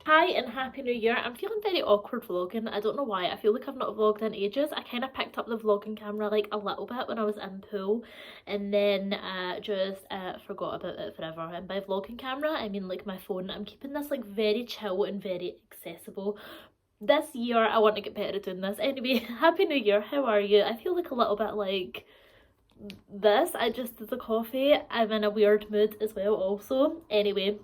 Hi and happy new year. I'm feeling very awkward vlogging. I don't know why. I feel like I've not vlogged in ages. I kind of picked up the vlogging camera like a little bit when I was in pool and then just forgot about it forever. And by vlogging camera I mean like my phone. I'm keeping this like very chill and very accessible. This year I want to get better at doing this. Anyway, happy new year. How are you? I feel like a little bit like this. I just did the coffee. I'm in a weird mood as well also. Anyway,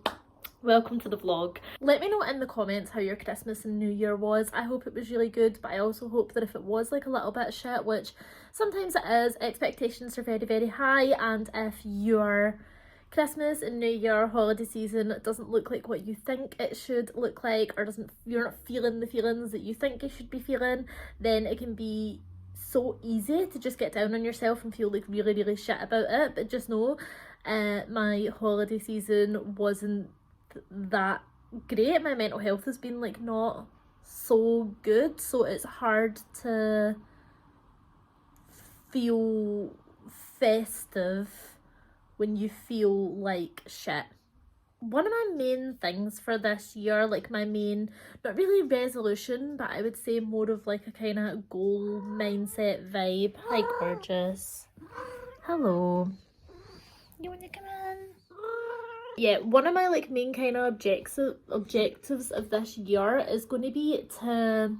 welcome to the vlog. Let me know in the comments how your Christmas and New Year was. I hope it was really good, but I also hope that if it was like a little bit shit, which sometimes it is, expectations are very high, and if your Christmas and New Year holiday season doesn't look like what you think it should look like, or you're not feeling the feelings that you think you should be feeling, then it can be so easy to just get down on yourself and feel like really shit about it. But just know my holiday season wasn't that great. My mental health has been like not so good, so it's hard to feel festive when you feel like shit. One of my main things for this year, like my main, not really resolution, but I would say more of like a kind of goal mindset vibe. Hi gorgeous. Hello. You want to come in? Yeah, one of my like main kind of objectives of this year is going to be to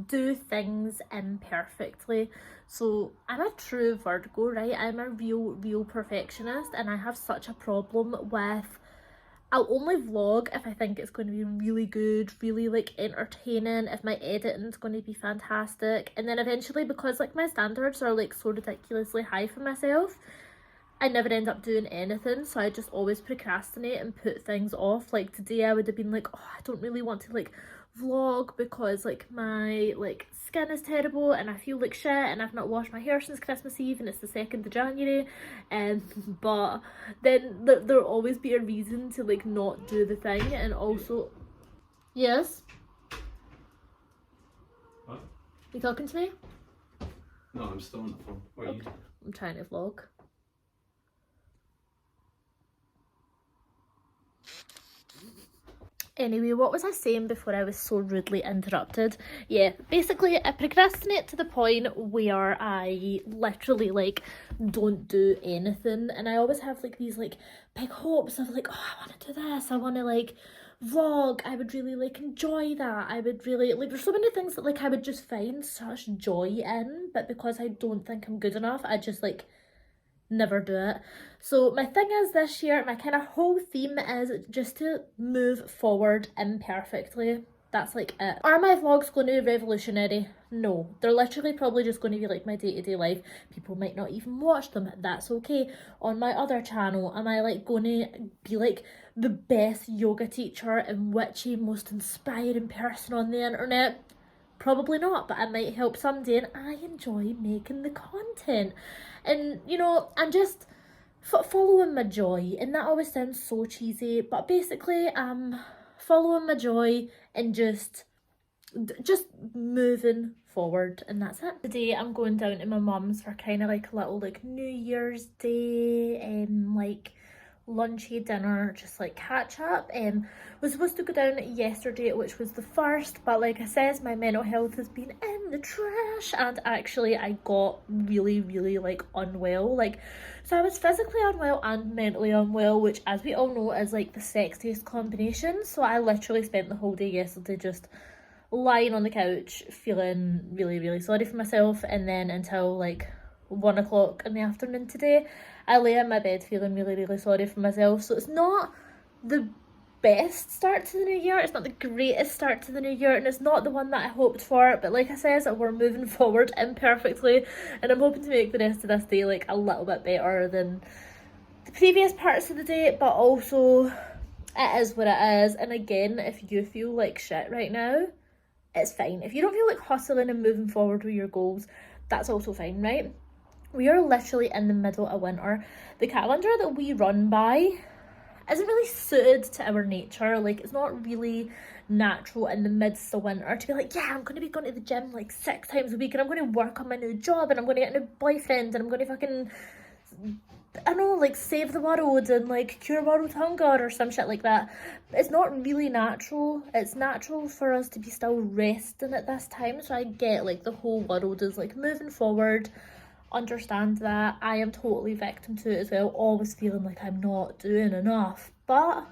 do things imperfectly. So I'm a true Virgo, right? I'm a real perfectionist, and I have such a problem with, I'll only vlog if I think it's going to be really good, really like entertaining, if my editing's going to be fantastic, and then eventually, because like my standards are like so ridiculously high for myself, I never end up doing anything, so I just always procrastinate and put things off. Like today I would have been like, oh, I don't really want to like vlog because like my like skin is terrible and I feel like shit and I've not washed my hair since Christmas Eve and it's the 2nd of January, but then there'll always be a reason to like not do the thing. And also, yes? What? You talking to me? No, I'm still on the phone. What are you doing? I'm trying to vlog. Anyway, what was I saying before I was so rudely interrupted? Yeah, basically I procrastinate to the point where I literally like don't do anything, and I always have like these like big hopes of like, oh, I want to do this, I want to like vlog, I would really like enjoy that, I would really like, there's so many things that like I would just find such joy in, but because I don't think I'm good enough, I just like never do it. So my thing is this year, my kind of whole theme is just to move forward imperfectly. That's like it. Are my vlogs going to be revolutionary? No, they're literally probably just going to be like my day-to-day life. People might not even watch them, that's okay. On my other channel, am I like going to be like the best yoga teacher and witchy, most inspiring person on the internet? Probably not, but I might help someday, and I enjoy making the content. And you know, I'm just following my joy, and that always sounds so cheesy, but basically I'm following my joy and just moving forward, and that's it. Today I'm going down to my mum's for kind of like a little like New Year's Day and like lunchy dinner, just like catch up. Was supposed to go down yesterday, which was the 1st, but like I says, my mental health has been in the trash, and actually I got really like unwell. Like, so I was physically unwell and mentally unwell, which as we all know is like the sexiest combination. So I literally spent the whole day yesterday just lying on the couch feeling really sorry for myself, and then until like 1 o'clock in the afternoon today I lay in my bed feeling really sorry for myself. So it's not the best start to the new year, it's not the greatest start to the new year, and it's not the one that I hoped for, but like I says, we're moving forward imperfectly, and I'm hoping to make the rest of this day like a little bit better than the previous parts of the day. But also it is what it is, and again, if you feel like shit right now, it's fine. If you don't feel like hustling and moving forward with your goals, that's also fine, right? We are literally in the middle of winter. The calendar that we run by isn't really suited to our nature. Like, it's not really natural in the midst of winter to be like, yeah, I'm going to be going to the gym like 6 times a week, and I'm going to work on my new job, and I'm going to get a new boyfriend, and I'm going to fucking I know, like, save the world and, like, cure world hunger or some shit like that. It's not really natural. It's natural for us to be still resting at this time. So I get, like, the whole world is, like, moving forward. Understand that. I am totally victim to it as well. Always feeling like I'm not doing enough. But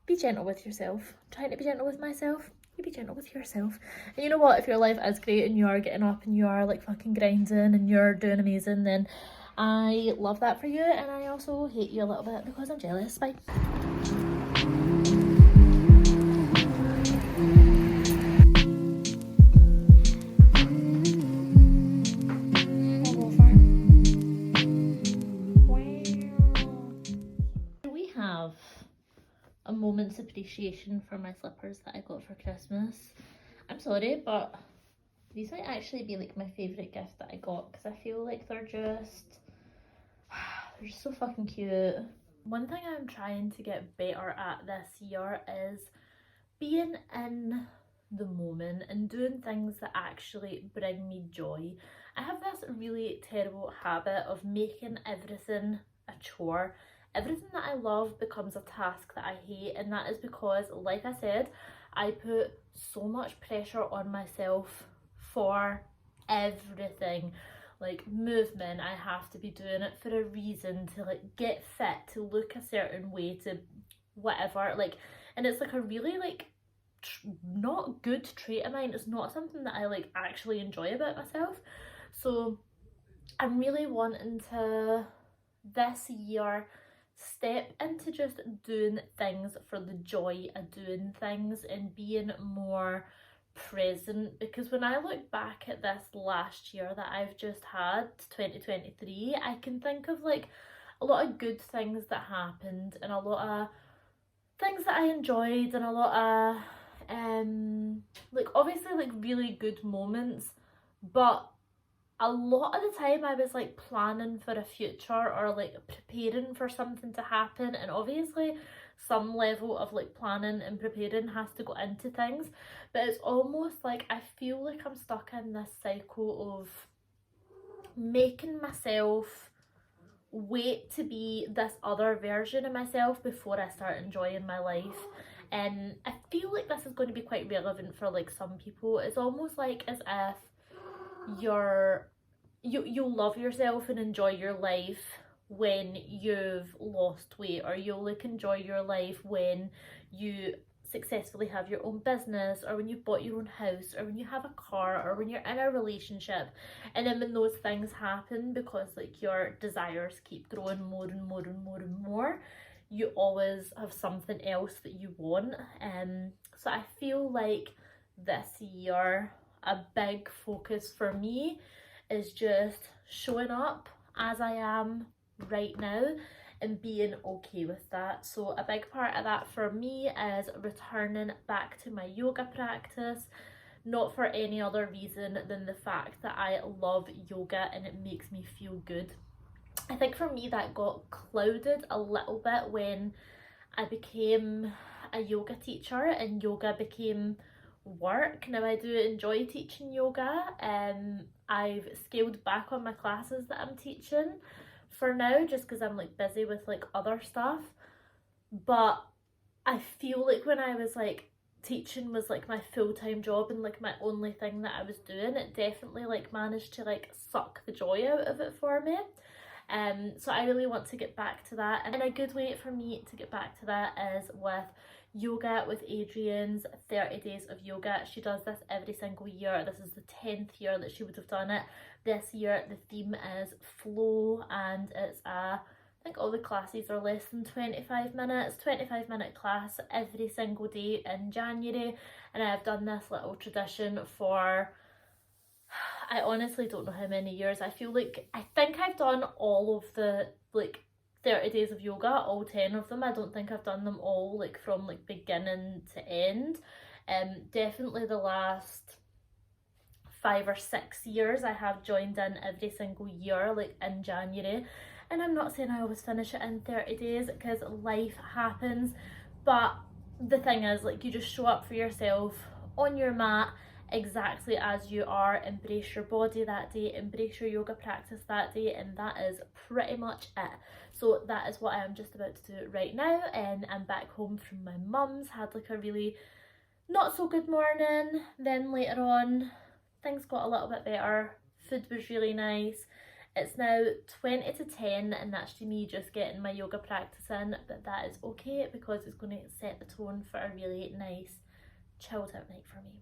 be gentle with yourself. I'm trying to be gentle with myself. You be gentle with yourself. And you know what? If your life is great and you are getting up and you are, like, fucking grinding and you're doing amazing, then I love that for you, and I also hate you a little bit because I'm jealous. Bye. We have a moment's appreciation for my slippers that I got for Christmas. I'm sorry, but these might actually be like my favourite gift that I got because I feel like they're just so fucking cute. One thing I'm trying to get better at this year is being in the moment and doing things that actually bring me joy. I have this really terrible habit of making everything a chore. Everything that I love becomes a task that I hate, and that is because, like I said, I put so much pressure on myself for everything. Like movement, I have to be doing it for a reason, to like get fit, to look a certain way, to whatever, like, and it's like a really like not good trait of mine. It's not something that I like actually enjoy about myself. So I'm really wanting to this year step into just doing things for the joy of doing things and being more present, because when I look back at this last year that I've just had, 2023, I can think of like a lot of good things that happened and a lot of things that I enjoyed and a lot of like obviously like really good moments, but a lot of the time I was like planning for a future or like preparing for something to happen, and obviously some level of like planning and preparing has to go into things, but it's almost like I feel like I'm stuck in this cycle of making myself wait to be this other version of myself before I start enjoying my life. And I feel like this is going to be quite relevant for like some people. It's almost like as if you'll love yourself and enjoy your life when you've lost weight, or you'll like enjoy your life when you successfully have your own business, or when you've bought your own house, or when you have a car, or when you're in a relationship. And then when those things happen, because like your desires keep growing more and more and more and more, you always have something else that you want. So I feel like this year a big focus for me is just showing up as I am right now and being okay with that. So a big part of that for me is returning back to my yoga practice, not for any other reason than the fact that I love yoga and it makes me feel good. I think for me that got clouded a little bit when I became a yoga teacher and yoga became work. Now I do enjoy teaching yoga. I've scaled back on my classes that I'm teaching for now just because I'm like busy with like other stuff, but I feel like when I was like teaching was like my full-time job and like my only thing that I was doing, it definitely like managed to like suck the joy out of it for me. So I really want to get back to that, and a good way for me to get back to that is with yoga with Adrian's 30 days of yoga. She does this every single year. This is the 10th year that she would have done it. This year the theme is flow, and it's I think all the classes are less than 25 minutes, 25-minute class every single day in January. And I've done this little tradition for, I honestly don't know how many years. I think I've done all of the like 30 days of yoga, all 10 of them. I don't think I've done them all like from like beginning to end. Definitely the last 5 or 6 years I have joined in every single year like in January. And I'm not saying I always finish it in 30 days because life happens, but the thing is like you just show up for yourself on your mat exactly as you are, embrace your body that day, embrace your yoga practice that day, and that is pretty much it. So that is what I am just about to do right now, and I'm back home from my mum's, had like a really not so good morning, then later on things got a little bit better, food was really nice. It's now 20 to 10 and that's just me just getting my yoga practice in, but that is okay because it's going to set the tone for a really nice chilled out night for me.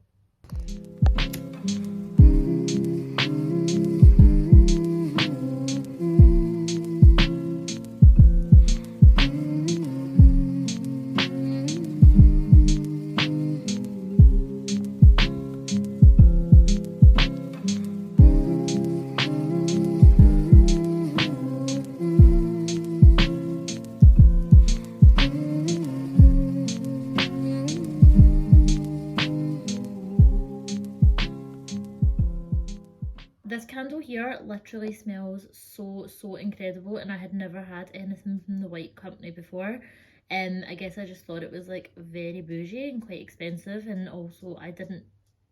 This candle here literally smells so incredible, and I had never had anything from the White Company before. I guess I just thought it was like very bougie and quite expensive, and also I didn't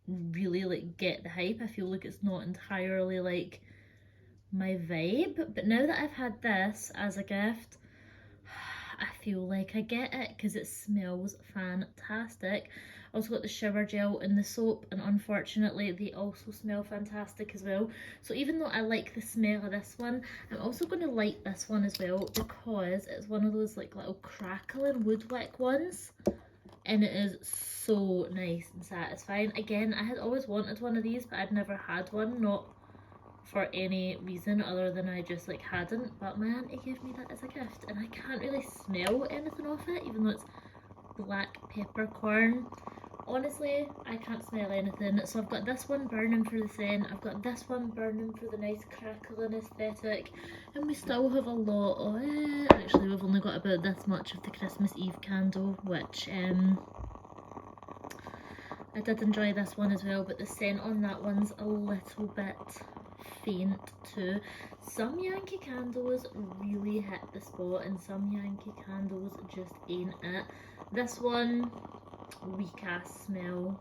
really like get the hype. I feel like it's not entirely like my vibe, but now that I've had this as a gift, I feel like I get it because it smells fantastic. I also got the shower gel and the soap, and unfortunately they also smell fantastic as well. So even though I like the smell of this one, I'm also going to light this one as well because it's one of those like little crackling woodwick ones, and it is so nice and satisfying. Again, I had always wanted one of these, but I'd never had one, not for any reason other than I just like hadn't, but my auntie gave me that as a gift, and I can't really smell anything off it even though it's black peppercorn. Honestly, I can't smell anything. So I've got this one burning for the scent, I've got this one burning for the nice crackling aesthetic, and we still have a lot of it. Actually, we've only got about this much of the Christmas Eve candle, which I did enjoy this one as well, but the scent on that one's a little bit faint too. Some Yankee candles really hit the spot and some Yankee candles just ain't it. This one, weak ass smell.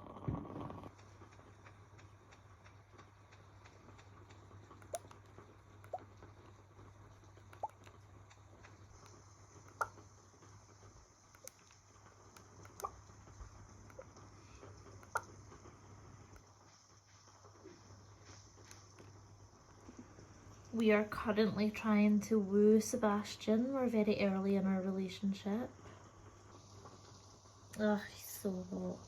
We are currently trying to woo Sebastian. We're very early in our relationship. Oh, he's so hot.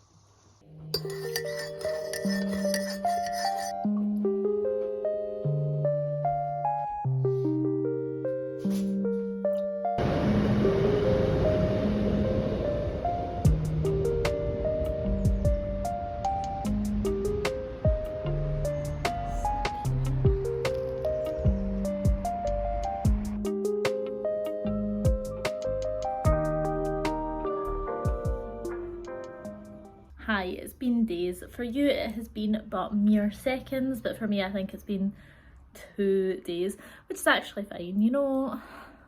Hi, it's been days. For you it has been but mere seconds, but for me I think it's been 2 days, which is actually fine. You know,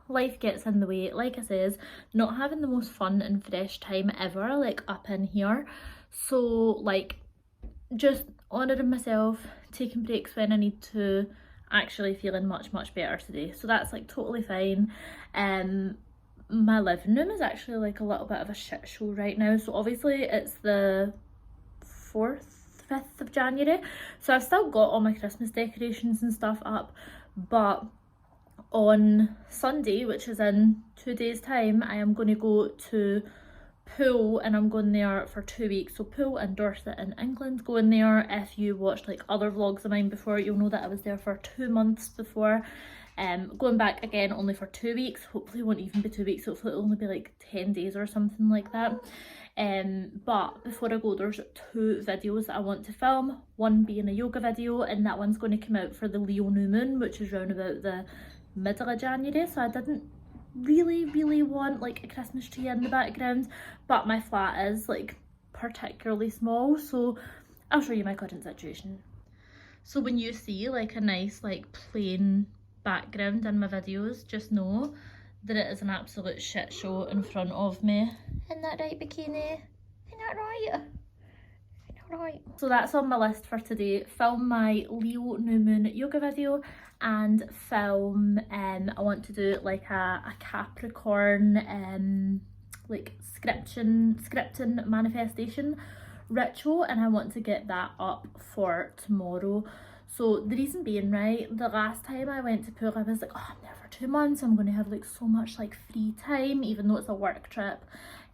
life gets in the way. Like I says, not having the most fun and fresh time ever, like up in here. So like just honouring myself, taking breaks when I need to, actually feeling much better today. So that's like totally fine. My living room is actually like a little bit of a shit show right now. So obviously it's the 5th of January. So I've still got all my Christmas decorations and stuff up. But on Sunday, which is in 2 days time, I am going to go to Poole, and I'm going there for 2 weeks. So Poole and Dorset in England, going there. If you watched like other vlogs of mine before, you'll know that I was there for 2 months before. Going back again only for 2 weeks. Hopefully it won't even be 2 weeks, hopefully it'll only be like 10 days or something like that. But before I go, there's 2 videos that I want to film, one being a yoga video, and that one's going to come out for the Leo new moon, which is around about the middle of January. So I didn't really want like a Christmas tree in the background, but my flat is like particularly small, so I'll show you my current situation. So when you see like a nice like plain background in my videos, just know that it is an absolute shit show in front of me. Isn't that right, bikini? Isn't that right? Isn't that right. So that's on my list for today. Film my Leo new moon yoga video and film, I want to do like a Capricorn like scripting manifestation ritual, and I want to get that up for tomorrow. So the reason being, right, the last time I went to pool, I was like, oh, I'm there for 2 months, I'm going to have like so much like free time, even though it's a work trip.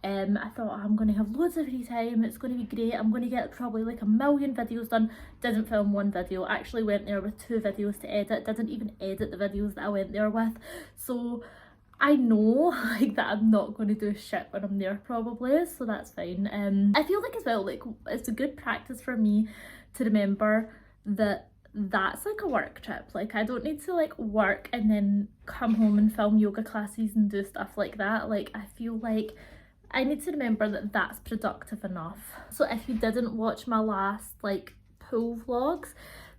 I thought, I'm going to have loads of free time, it's going to be great, I'm going to get probably like 1,000,000 videos done. Didn't film one video, actually went there with 2 videos to edit, didn't even edit the videos that I went there with. So I know like that I'm not going to do shit when I'm there probably, so that's fine. I feel like as well, like it's a good practice for me to remember that that's like a work trip. Like I don't need to like work and then come home and film yoga classes and do stuff like that. Like I feel like I need to remember that that's productive enough. So if you didn't watch my last like pool vlogs,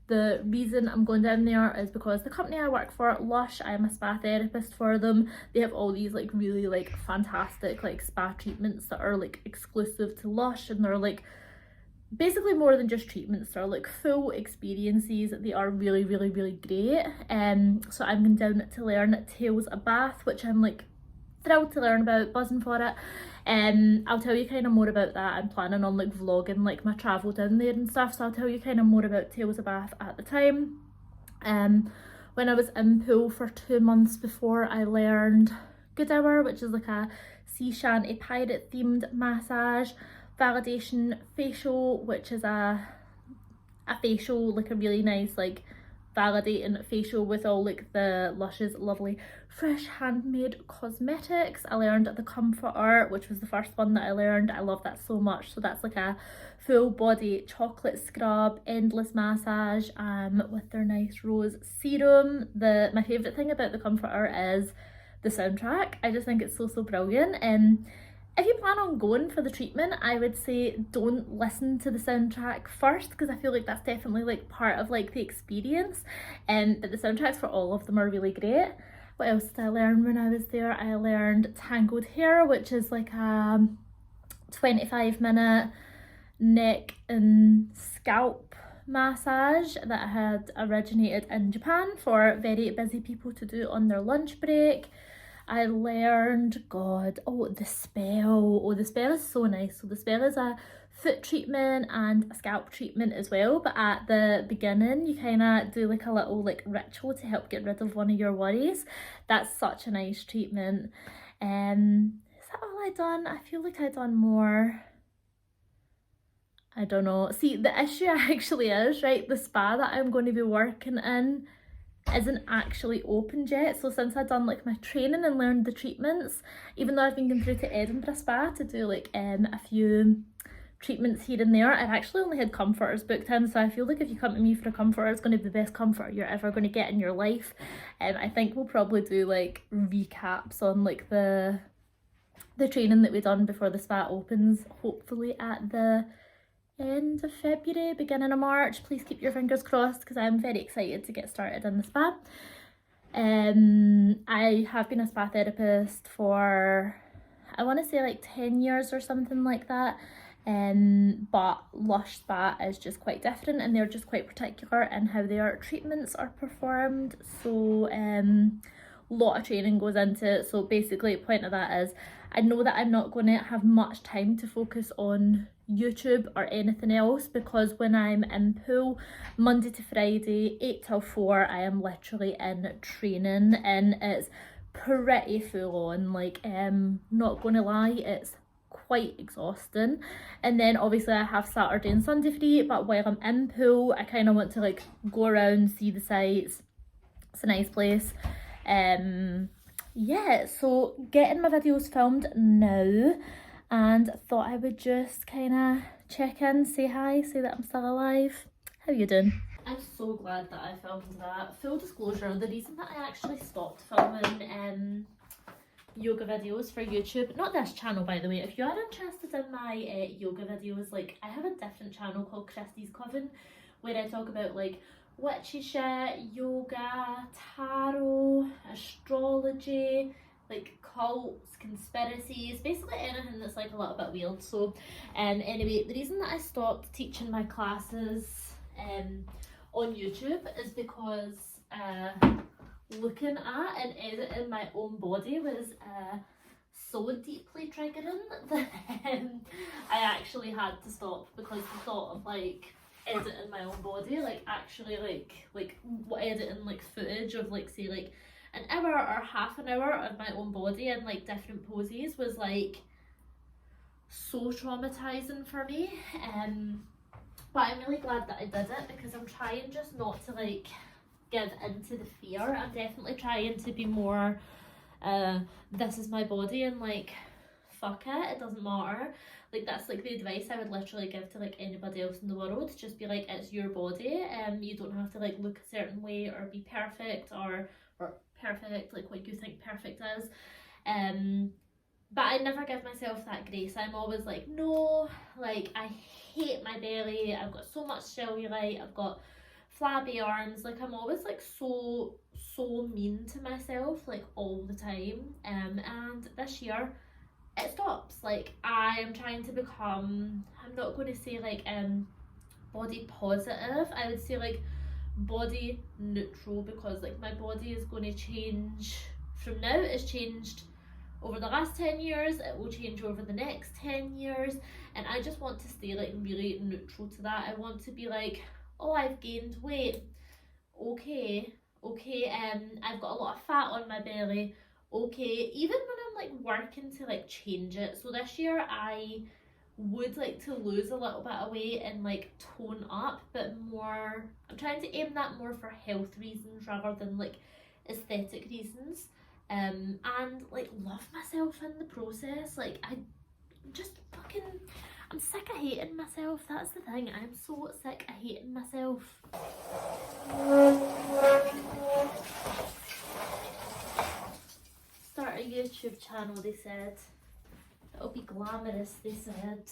the reason I'm going down there is because the company I work for, Lush, I am a spa therapist for them. They have all these like really like fantastic like spa treatments that are like exclusive to Lush, and they're like basically more than just treatments, they're like full experiences. They are really really really great. So I'm going down to learn Tails a Bath, which I'm like thrilled to learn about, buzzing for it. I'll tell you kind of more about that. I'm planning on like vlogging like my travel down there and stuff, so I'll tell you kind of more about Tails a Bath at the time. When I was in pool for 2 months before, I learned Good Hour, which is like a sea shanty pirate themed massage, validation facial, which is a facial, like a really nice like validating facial with all like the Lush's lovely fresh handmade cosmetics. I learned the Comfort Art, which was the first one that I learned. I love that so much. So that's like a full body chocolate scrub, endless massage with their nice rose serum. My favourite thing about the Comfort Art is the soundtrack. I just think it's so brilliant. If you plan on going for the treatment, I would say don't listen to the soundtrack first, because I feel like that's definitely like part of like the experience. But the soundtracks for all of them are really great. What else did I learn when I was there? I learned Tangled Hair, which is like a 25-minute neck and scalp massage that had originated in Japan for very busy people to do on their lunch break. I learned, the spell. The spell is so nice. So the spell is a foot treatment and a scalp treatment as well, but at the beginning you kind of do like a little like ritual to help get rid of one of your worries. That's such a nice treatment. Is that all I done? I feel like I done more. I don't know. See, the issue actually is, right, the spa that I'm going to be working in isn't actually opened yet. So since I've done like my training and learned the treatments, even though I've been going through to Edinburgh Spa to do like a few treatments here and there, I've actually only had comforters booked in. So I feel like if you come to me for a comforter, it's going to be the best comforter you're ever going to get in your life. I think we'll probably do like recaps on like the training that we've done before the spa opens, hopefully at the end of February, beginning of March. Please keep your fingers crossed, because I'm very excited to get started in the spa. I have been a spa therapist for, I want to say like 10 years or something like that. But Lush Spa is just quite different, and they're just quite particular in how their treatments are performed. So lot of training goes into it. So basically the point of that is, I know that I'm not going to have much time to focus on YouTube or anything else, because when I'm in pool Monday to Friday 8 till 4, I am literally in training, and it's pretty full on. Like not gonna lie, it's quite exhausting. And then obviously I have Saturday and Sunday free, but while I'm in pool I kind of want to like go around, see the sights. It's a nice place. Yeah, so getting my videos filmed now, and thought I would just kind of check in, say hi, say that I'm still alive. How you doing? I'm so glad that I filmed that. Full disclosure, the reason that I actually stopped filming yoga videos for YouTube, not this channel by the way, if you are interested in my yoga videos, like I have a different channel called Kristysyogacoven where I talk about like witchy shit, yoga, tarot, astrology, like cults, conspiracies, basically anything that's like a little bit weird. So anyway, the reason that I stopped teaching my classes on YouTube is because looking at and editing my own body was so deeply triggering that I actually had to stop, because the thought of like editing my own body, like actually like editing like footage of like say like an hour or half an hour of my own body and like different poses was like so traumatizing for me. But I'm really glad that I did it, because I'm trying just not to like give into the fear. I'm definitely trying to be more this is my body and like fuck it doesn't matter. Like that's like the advice I would literally give to like anybody else in the world. Just be like, it's your body, you don't have to like look a certain way or be perfect or perfect like what you think perfect is. But I never give myself that grace. I'm always like, no, like I hate my belly, I've got so much cellulite, I've got flabby arms. Like I'm always like so mean to myself like all the time. And this year it stops. Like I am trying to become, I'm not going to say like body positive, I would say like body neutral, because like my body is going to change from now. It's changed over the last 10 years, it will change over the next 10 years, and I just want to stay like really neutral to that. I want to be like, oh, I've gained weight, okay, I've got a lot of fat on my belly, okay, even when I'm like working to like change it. So this year I would like to lose a little bit of weight and like tone up, but more, I'm trying to aim that more for health reasons rather than like aesthetic reasons. And like love myself in the process. Like I just fucking, I'm sick of hating myself. That's the thing, I'm so sick of hating myself. Start a YouTube channel, they said. It'll be glamorous, they said.